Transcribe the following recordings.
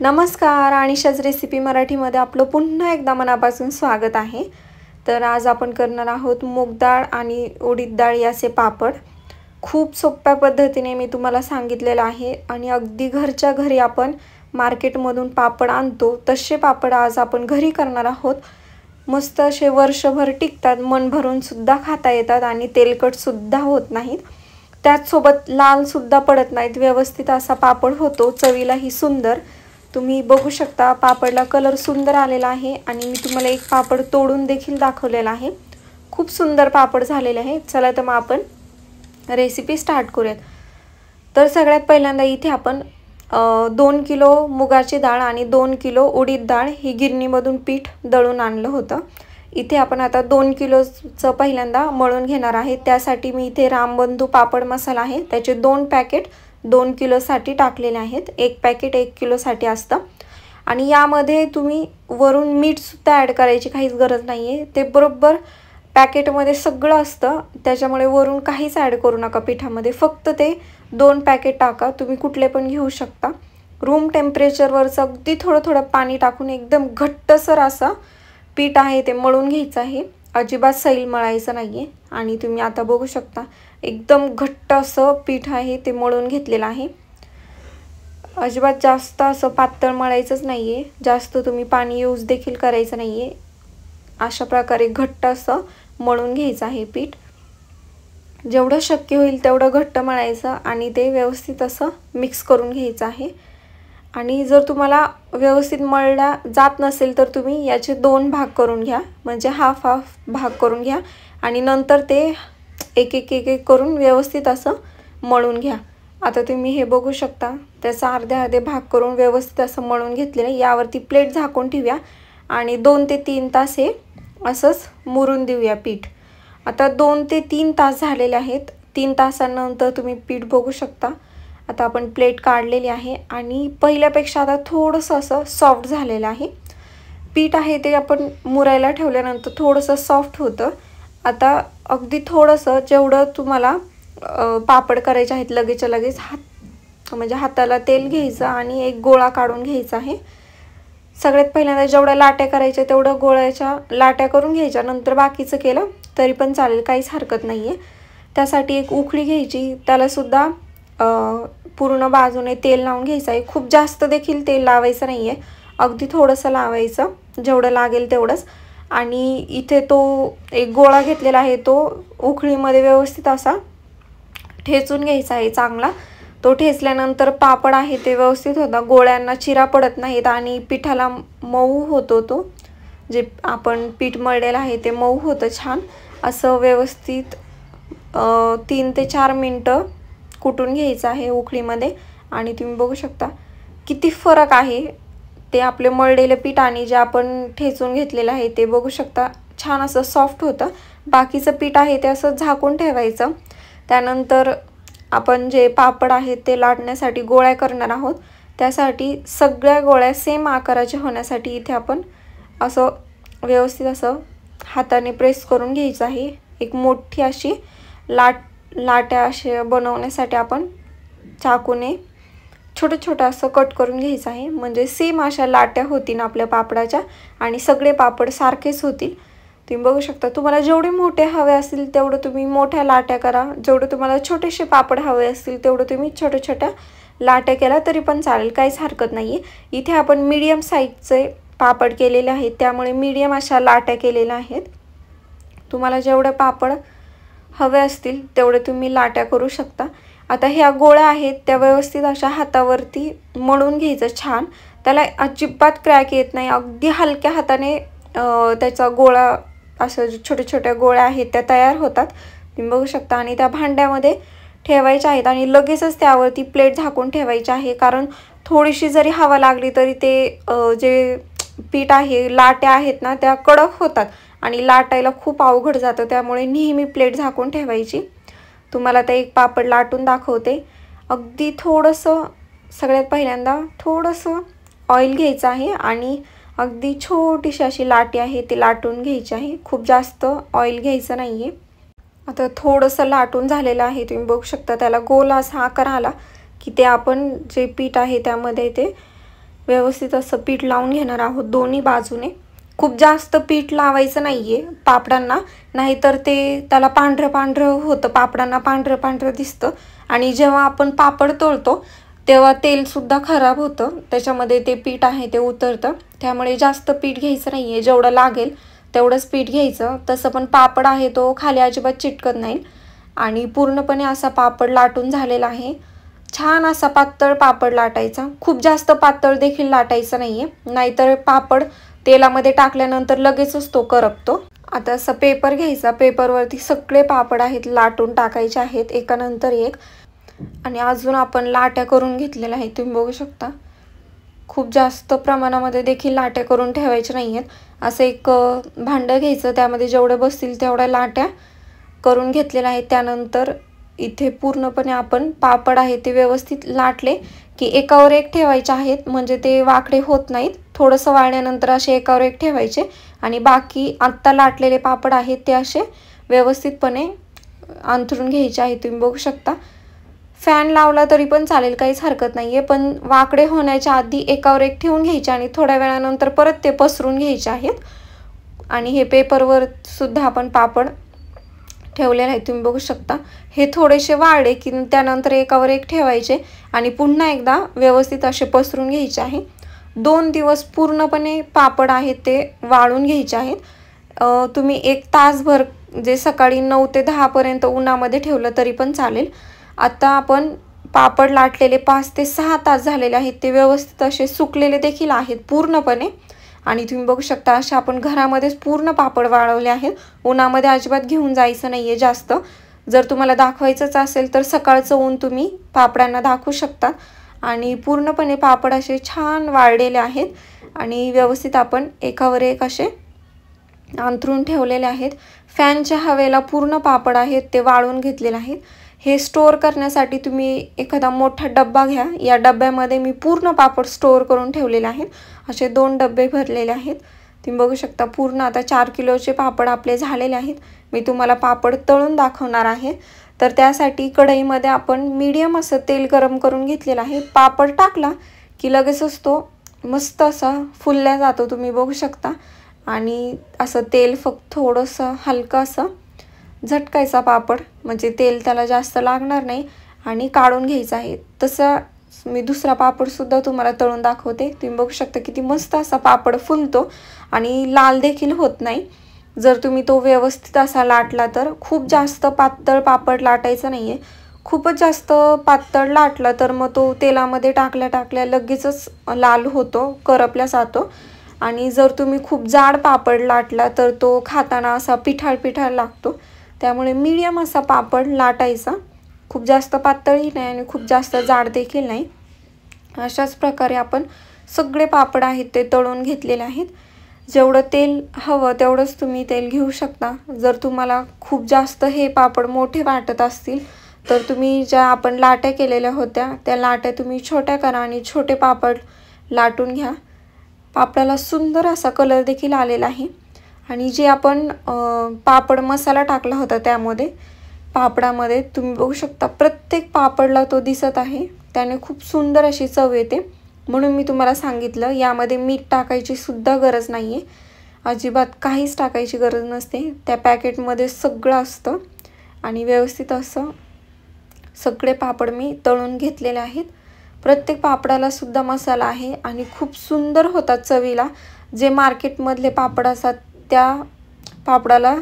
नमस्कार, अनिशाज रेसिपी मराठीमध्ये आपलं पुन्हा एकदा मनापासून स्वागत आहे। तर आज आपण करणार आहोत मूग डाळ आणि उडीद डाळ याचे पापड। खूप सोप्या पद्धतीने मी तुम्हाला सांगितलेलं आहे आणि अगदी घरच्या घरी आपण मार्केटमधून पापड आणतो तसे पापड आज आपण घरी करणार आहोत। मस्त असे वर्षभर टिकतात, मन भरून सुद्धा खाता येतात आणि तेलकट सुद्धा होत नाहीत। त्याच सोबत लाल सुद्धा पडत नाहीत, व्यवस्थित असा पापड होतो, चवीलाही सुंदर। तुम्ही बघू शकता पापडला कलर सुंदर आलेला आहे आणि मी तुम्हाला एक पापड तोडून देखील दाखवलेला आहे। खूप सुंदर पापड झालेले आहे। चला तर मग आपण रेसिपी स्टार्ट करूयात। तर सगळ्यात पहिल्यांदा इथे आपण 2 किलो मुगाची डाळ आणि 2 किलो उडीद डाळ ही गिरणीमधून पीठ दळून आणलं होतं। इथे आपण आता 2 किलोचं पहिल्यांदा मळून घेणार आहे। त्यासाठी मी इथे रामबंधू पापड मसाला आहे त्याचे 2 पॅकेट 2 किलोसाठी टाकलेले आहेत। एक पॅकेट 1 किलोसाठी असतं आणि यामध्ये तुम्ही वरून मीठ सुद्धा ॲड करायची काहीच गरज नाहीये, ते बरोबर पॅकेटमध्ये सगळं असतं, त्याच्यामुळे वरून काहीच ॲड करू नका पिठामध्ये। फक्त ते 2 पॅकेट टाका, तुम्ही कुठले पण घेऊ शकता। रूम टेम्परेचरवरचं अगदी थोडं थोडं पाणी टाकून एकदम घट्टसर असं पीठ आहे ते मळून घ्यायचं आहे, अजिबात सैल मळायचं नाहीये। आणि तुम्ही आता बघू शकता एकदम घट्ट असं पीठ आहे ते मळून घेतलेलं आहे। अजिबात जास्त असं पातळ मळायचंच नाहीये, जास्त तुम्ही पाणी यूज देखील करायचं नाहीये। अशा प्रकारे घट्ट असं मळून घ्यायचं आहे पीठ। जेवढं शक्य होईल तेवढं घट्ट मळायचं आणि ते व्यवस्थित असं मिक्स करून घ्यायचं आहे। आणि जर तुम्हाला व्यवस्थित मळला जात नसेल तर तुम्ही याचे 2 भाग करून घ्या, म्हणजे हाफ भाग करून घ्या आणि नंतर ते एक एक करून व्यवस्थित असं मळून घ्या। आता तुम्ही हे बघू शकता त्याचा अर्धे भाग करून व्यवस्थित असं मळून घेतलेलं आहे। यावरती प्लेट झाकून ठेवूया आणि 2 ते 3 तास हे असंच मुरून देऊया पीठ। आता 2 ते 3 तास झालेले आहेत। 3 तासानंतर तुम्ही पीठ बघू शकता। आता आपण प्लेट काढलेली आहे आणि पहिल्यापेक्षा आता थोडंसं असं सॉफ्ट झालेलं आहे पीठ आहे ते। आपण मुरायला ठेवल्यानंतर थोडंसं सॉफ्ट होतं। आता अगदी थोडंसं जेवढं तुम्हाला पापड करायचे आहेत लगेचच्या लगेच म्हणजे हाताला तेल घ्यायचं आणि एक गोळा काढून घ्यायचा आहे। सगळ्यात पहिल्यांदा जेवढ्या लाट्या करायच्या तेवढं गोळ्याच्या लाट्या करून घ्यायच्या, नंतर बाकीचं केलं तरी पण चालेल, काहीच हरकत नाही आहे। त्यासाठी एक उखळी घ्यायची, त्याला सुद्धा पूर्ण बाजूने तेल लावून घ्यायचं आहे। खूप जास्त देखील तेल लावायचं नाही आहे, अगदी थोडंसं लावायचं, जेवढं लागेल तेवढंच। आणि इथे तो एक गोळा घेतलेला आहे तो उखळीमध्ये व्यवस्थित असा ठेचून घ्यायचा आहे चांगला। तो ठेचल्यानंतर पापड आहे ते व्यवस्थित होता, गोळ्यांना चिरा पडत नाहीत आणि पिठाला मऊ होतो, तो जे आपण पीठ मळलेलं आहे ते मऊ होतं छान असं। व्यवस्थित 3 ते 4 मिनटं कुटून घ्यायचं आहे उखळीमध्ये आणि तुम्ही बघू शकता किती फरक आहे ते आपले मळलेले पीठ आणि जे आपण ठेचून घेतलेलं आहे ते। बघू शकता छान असं सॉफ्ट होतं। बाकीचं पीठ आहे ते असं झाकून ठेवायचं। त्यानंतर आपण जे पापड आहेत ते लाटण्यासाठी गोळ्या करणार आहोत, त्यासाठी सगळ्या गोळ्या सेम आकाराच्या होण्यासाठी इथे आपण असं व्यवस्थित असं हाताने प्रेस करून घ्यायचं आहे। एक मोठी अशी लाट्या असे बनवण्यासाठी आपण चाकूने छोटं छोटं असं कट करून घ्यायचं आहे, म्हणजे सेम अशा लाट्या होतील आपल्या पापडाच्या आणि सगळे पापड सारखेच होतील। तुम्ही बघू शकता तुम्हाला जेवढे मोठे हवे असतील तेवढं तुम्ही मोठ्या लाट्या करा, जेवढे तुम्हाला छोटेसे पापड हवे असतील तेवढं तुम्ही छोट्या छोट्या लाट्या केला तरी पण चालेल, काहीच हरकत नाही आहे। इथे आपण मीडियम साईजचे पापड केलेले आहेत, त्यामुळे मीडियम अशा लाट्या केलेल्या आहेत। तुम्हाला जेवढे पापड हवे असतील तेवढे तुम्ही लाट्या करू शकता। आता ह्या गोळ्या आहेत त्या व्यवस्थित अशा हातावरती मळून घ्यायचं छान, त्याला अजिबात क्रॅक येत नाही, अगदी हलक्या हाताने त्याचा गोळा असं छोट्या छोट्या गोळ्या आहेत त्या तयार होतात। तुम्ही बघू शकता आणि त्या भांड्यामध्ये ठेवायच्या आहेत आणि लगेचच त्यावरती प्लेट झाकून ठेवायची आहे, कारण थोडीशी जरी हवा लागली तरी ते जे पीठ आहे लाट्या आहेत ना त्या कडक होतात आणि लाटायला खूप अवघड जातं, त्यामुळे नेहमी प्लेट झाकून ठेवायची। तुम्हाला आता एक पापड लाटून दाखवते। अगदी थोडंसं सगळ्यात पहिल्यांदा थोडंसं ऑइल घ्यायचं आहे आणि अगदी छोटीशी अशी लाटी आहे ती लाटून घ्यायची आहे, खूप जास्त ऑइल घ्यायचं नाही आहे। आता थोडंसं लाटून झालेलं आहे, तुम्ही बघू शकता त्याला गोल असा आकार आला की ते आपण जे पीठ आहे त्यामध्ये ते व्यवस्थित असं पीठ लावून घेणार आहोत दोन्ही बाजूने। खूप जास्त पीठ लावायचं नाहीये पापडांना, नाहीतर त्याला पांढरं पांढरं होतं, पापडांना पांढरं पांढरं दिसतं आणि जेव्हा आपण पापड तळतो तेव्हा तेल सुद्धा खराब होतं, त्याच्यामध्ये ते पीठ आहे ते उतरतं। त्यामुळे जास्त पीठ घ्यायचं नाहीये, जेवढं लागेल तेवढंच पीठ घ्यायचं। तसं पण पापड आहे तो खाली अजिबात चिटकत नाही आणि पूर्णपणे असा पापड लाटून झालेला आहे। छान असा पातळ पापड लाटायचा, खूप जास्त पातळ देखील लाटायचं नाहीये, नाहीतर पापड तेलामध्ये टाकल्यानंतर लगेचच तो करपतो। आता असा पेपर घ्यायचा, पेपरवरती सगळे पापड आहेत लाटून टाकायचे आहेत एकानंतर एक। आणि अजून आपण लाट्या करून घेतलेल्या आहेत, तुम्ही बघू शकता। खूप जास्त प्रमाणामध्ये देखील लाट्या करून ठेवायच्या नाहीयेत। असं एक भांडं घ्यायचं, त्यामध्ये जेवढे बसतील तेवढ्या लाट्या करून घेतलेल्या आहेत। त्यानंतर इथे पूर्णपणे आपण पापड आहे ते व्यवस्थित लाटले की एकावर एक ठेवायचे आहेत, म्हणजे ते वाकडे होत नाहीत। थोडंसं वाळल्यानंतर असे एकावर एक ठेवायचे आणि बाकी आत्ता लाटलेले पापड आहेत ते असे व्यवस्थितपणे अंथरून घ्यायचे आहेत, तुम्ही बघू शकता। फॅन लावला तरी पण चालेल, काहीच हरकत नाहीये, पण वाकडे होण्याच्या आधी एकावर एक ठेवून घ्यायचे आणि थोड्या वेळानंतर परत ते पसरून घ्यायचे आहेत। आणि हे पेपरवर सुद्धा आपण पापड ठेवलेले आहेत, तुम्ही बघू शकता। हे थोडेसे वाळले की त्यानंतर एकावर एक ठेवायचे आणि पुन्हा एकदा व्यवस्थित असे पसरून घ्यायचे आहे। 2 दिवस पूर्णपणे पापड आहेत ते वाळून घ्यायचे आहेत। तुम्ही 1 तासभर जे सकाळी 9 ते 10 पर्यंत उन्हामध्ये ठेवलं तरी पण चालेल। आता आपण पापड लाटलेले 5 ते 6 तास झालेले आहेत, ते व्यवस्थित असे सुकलेले देखील आहेत पूर्णपणे। आणि तुम्ही बघू शकता अशा आपण घरामध्येच पूर्ण पापड वाळवले आहेत, उन्हामध्ये अजिबात घेऊन जायचं नाहीये जास्त। जर तुम्हाला दाखवायचंच असेल तर सकाळचं ऊन तुम्ही पापडांना दाखवू शकता। आणि पूर्णपणे पापड असे छान वाळलेले आहेत आणि व्यवस्थित आपण एकावर एक असे अंथरून ठेवलेले आहेत। फॅनच्या हवेला पूर्ण पापड आहेत ते वाळून घेतलेले आहेत। हे स्टोअर करण्यासाठी तुम्ही एखादा मोठा डब्बा घ्या, या डब्यामध्ये मी पूर्ण पापड स्टोअर करून ठेवलेले आहेत। असे 2 डब्बे भरलेले आहेत, तुम्ही बघू शकता। पूर्ण आता 4 किलोचे पापड आपले झालेले आहेत। मी तुम्हाला पापड तळून दाखवणार आहे, तर त्यासाठी कढईमध्ये आपण मीडियम असं तेल गरम करून घेतलेलं आहे। पापड टाकला की लगेचच तो मस्त असा फुलला जातो, तुम्ही बघू शकता। आणि असं तेल फक्त थोडंसं हलकं असं झटकायचा पापड, म्हणजे तेल त्याला जास्त लागणार नाही आणि काढून घ्यायचं आहे। तसं मी दुसरा पापड सुद्धा तुम्हाला तळून दाखवते, तुम्ही बघू शकता किती मस्त असा पापड फुलतो आणि लाल देखील होत नाही जर तुम्ही तो व्यवस्थित असा लाटला तर। खूप जास्त पातळ पापड लाटायचं नाहीये, खूपच जास्त पातळ लाटला तर मग तो तेलामध्ये टाकल्या टाकल्या लगेचच लाल होतो, करपला जातो। आणि जर तुम्ही खूप जाड पापड लाटला तर तो खाताना असा पिठाळ पिठाळ लागतो। त्यामुळे मीडियम असा पापड लाटायचा, खूप जास्त पातळही नाही आणि खूप जास्त जाड देखील नाही। अशाच प्रकारे आपण सगळे पापड आहेत ते तळून घेतलेले आहेत। जेवढं तेल हवं तेवढंच तुम्ही तेल घेऊ शकता। जर तुम्हाला खूप जास्त हे पापड मोठे वाटत असतील तर तुम्ही ज्या आपण लाट्या केलेल्या होत्या त्या लाट्या तुम्ही छोट्या करा आणि छोटे पापड लाटून घ्या। पापडाला सुंदर असा कलर देखील आलेला आहे। आणि जे आपण पापड मसाला टाकला होता त्यामध्ये पापडामध्ये तुम्ही बघू शकता प्रत्येक पापडला तो दिसत आहे, त्याने खूप सुंदर अशी चव येते। म्हणून मी तुम्हाला सांगितलं यामध्ये मीठ टाकायची सुद्धा गरज नाहीये, अजिबात काहीच टाकायची गरज नसते, त्या पॅकेटमध्ये सगळं असतं। आणि व्यवस्थित असं सगळे पापड मी तळून घेतलेले आहेत। प्रत्येक पापडाला सुद्धा मसाला आहे आणि खूप सुंदर होतात चवीला। जे मार्केटमधले पापड असतात त्या पापडाला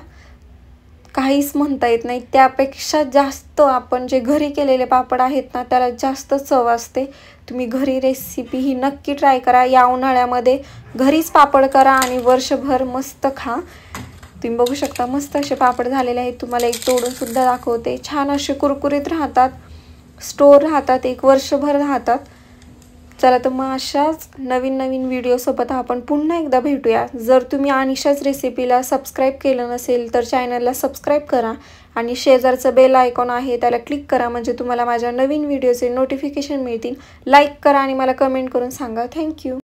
काहीच म्हणता येत नाही, त्यापेक्षा जास्त आपण जे घरी केलेले पापड आहेत ना त्याला जास्त चव असते। तुम्ही घरी रेसिपी ही नक्की ट्राय करा, या उन्हाळ्यामध्ये घरीच पापड करा आणि वर्षभर मस्त खा। तुम्ही बघू शकता मस्त असे पापड झालेले आहेत, तुम्हाला एक तोडून सुद्धा दाखवते। छान असे कुरकुरीत राहतात, स्टोर राहतात, 1 वर्षभर राहतात। चला तर मग अशाच नवीन नवीन व्हिडिओसोबत आपण पुन्हा एकदा भेटूया। जर तुम्ही अनिशाज रेसिपीला सबस्क्राईब केलं नसेल तर चॅनलला सबस्क्राईब करा आणि शेजारचं बेल आयकॉन आहे त्याला क्लिक करा, म्हणजे तुम्हाला माझ्या नवीन व्हिडिओचे नोटिफिकेशन मिळतील। लाईक करा आणि मला कमेंट करून सांगा। थँक्यू।